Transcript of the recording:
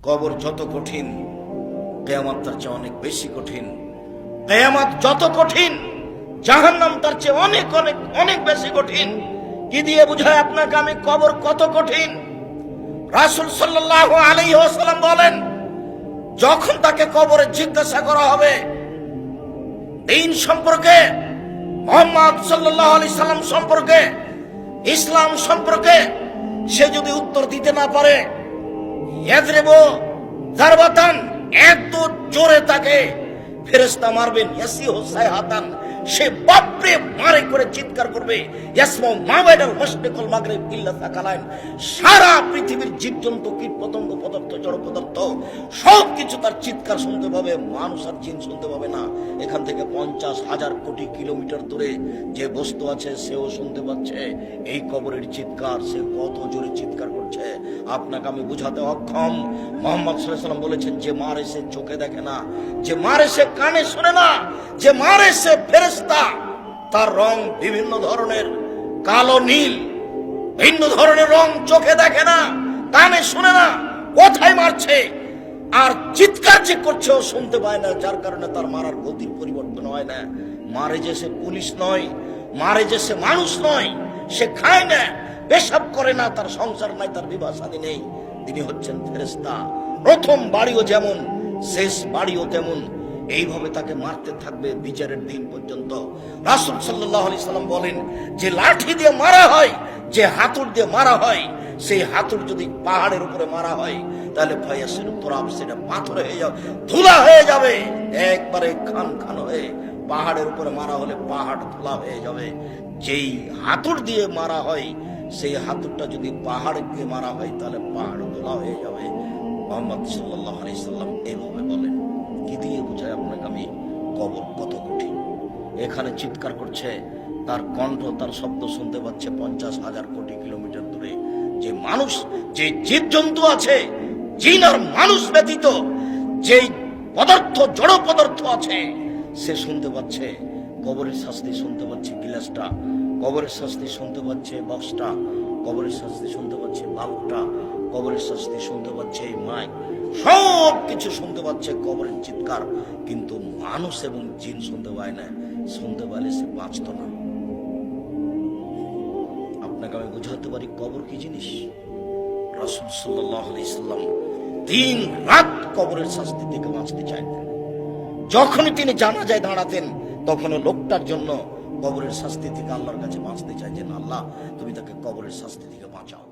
কবর যত কঠিন, কিয়ামত তার চেয়ে অনেক বেশি কঠিন। কিয়ামত যত কঠিন, জাহান্নাম তার চেয়ে অনেক অনেক অনেক বেশি কঠিন। কি দিয়ে বুঝায় আপনাকে আমি কবর কত কঠিন? রাসূল সাল্লাল্লাহু আলাইহি ওয়াসাল্লাম বলেন, যখন তাকে কবরে জিজ্ঞাসা করা হবে দ্বীন সম্পর্কে, মুহাম্মদ সাল্লাল্লাহু আলাইহি সাল্লাম সম্পর্কে, ইসলাম সম্পর্কে, সে যদি উত্তর দিতে না পারে, ইয়াযরিবু যারবাতান, এত জোরে তাকে ফেরেশতা মারবেন, ইয়াসিহু সাইহাতান, সে বাপরে মারে করে চিৎকার করবে, ইয়াসমু মা বাইনাল মাশরিক ওয়াল মাগরিব ইল্লা সাকালাইন, সারা পৃথিবীর জীবজন্তু, কীট পতঙ্গ, পদার্থ, জড় পদার্থ সবকিছু তার চিৎকার শুনতে পাবে, মানুষ আর জিন শুনতে পাবে না। এখান থেকে 50,000 কোটি কিলোমিটার দূরে যে বস্তু আছে সেও শুনতে পাচ্ছে এই কবরের চিৎকার। সে কত জোরে চিৎকার করছে আপনাকে আমি বুঝাতে অক্ষম। মুহাম্মদ সাল্লাল্লাহু আলাইহি ওয়াসাল্লাম বলেছেন, যে মারে সে চোখে দেখে না, যে মারে সে কানে শুনে না, যে মারে সে ফেরেশতা, তার রং বিভিন্ন ধরনের, কালো নীল, ভিন্ন ধরনের রং, চোখে দেখে না, কানে শুনে না, কোথায় মারছে আর চিৎকার যে করছে ও শুনতে পায় না, যার কারণে তার মারার গতির পরিবর্তন হয় না। মারে যে সে পুলিশ নয়, মারে যে সে মানুষ নয়, সে খায় না, পেশাব করে না, তার সংসার নাই, তার বিবাহ শাদী নেই, তিনি হচ্ছেন ফেরেশতা। প্রথম বাড়িও যেমন, শেষ বাড়িও তেমন, এইভাবে তাকে মারতে থাকবে বিচারের দিন পর্যন্ত। রাসূল সাল্লাল্লাহু আলাইহি সাল্লাম বলেন, যে লাঠি দিয়ে মারা হয়, যে হাতুড় দিয়ে মারা হয়, সেই হাতুড় যদি পাহাড়ের উপরে মারা হয় তাহলে ফায়াসিল তুরাব, সেটা পাথর হয়ে যাবে, ধুলা হয়ে যাবে, একবারে খান খান হয়ে। পাহাড়ের উপরে মারা হলে পাহাড় ধুলা হয়ে যাবে। যেই হাতুড় দিয়ে মারা হয়, সেই হাতুড়টা যদি পাহাড় দিয়ে মারা হয় তাহলে পাহাড় ধুলা হয়ে যাবে। মুহাম্মদ সাল্লাল্লাহু আলাইহি সাল্লাম এইভাবে বলেন। কি দিয়ে বুঝায় আপনাকে আমি কবর কত কঠিন? এখানে চিৎকার করছে, তার কণ্ঠ, তার শব্দ শুনতে পাচ্ছে 50,000 কোটি কিলোমিটার দূরে। যে মানুষ, যে জীবজন্তু আছে, জিন আর মানুষ ব্যতীত যে পদার্থ, জড় পদার্থ আছে, সে শুনতে পাচ্ছে কবরের শাস্তি, শুনতে পাচ্ছে গিলাসটা, কবরের শাস্তি শুনতে পাচ্ছে বক্সটা, কবরের শাস্তি শুনতে পাচ্ছে বাল্বটা, কবরের শাস্তি শুনতে পাচ্ছে এই মাইক, সব কিছু শুনতে পাচ্ছে কবরের চিৎকার। কিন্তু মানুষ এবং জিন শুনতে পায় না। শুনতে পারলে সে বাঁচত না। আপনাকে আমি বুঝাতে পারি কবর কি জিনিস। রাসূল সাল্লাল্লাহু আলাইহি সাল্লাম দিন রাত কবরের শাস্তি থেকে বাঁচতে চাইতেন। যখনই তিনি জানাজায় দাঁড়াতেন, তখন লোকটার জন্য কবরের শাস্তি থেকে আল্লাহর কাছে বাঁচতে চাইতেন, আল্লাহ তুমি তাকে কবরের শাস্তি থেকে বাঁচাও।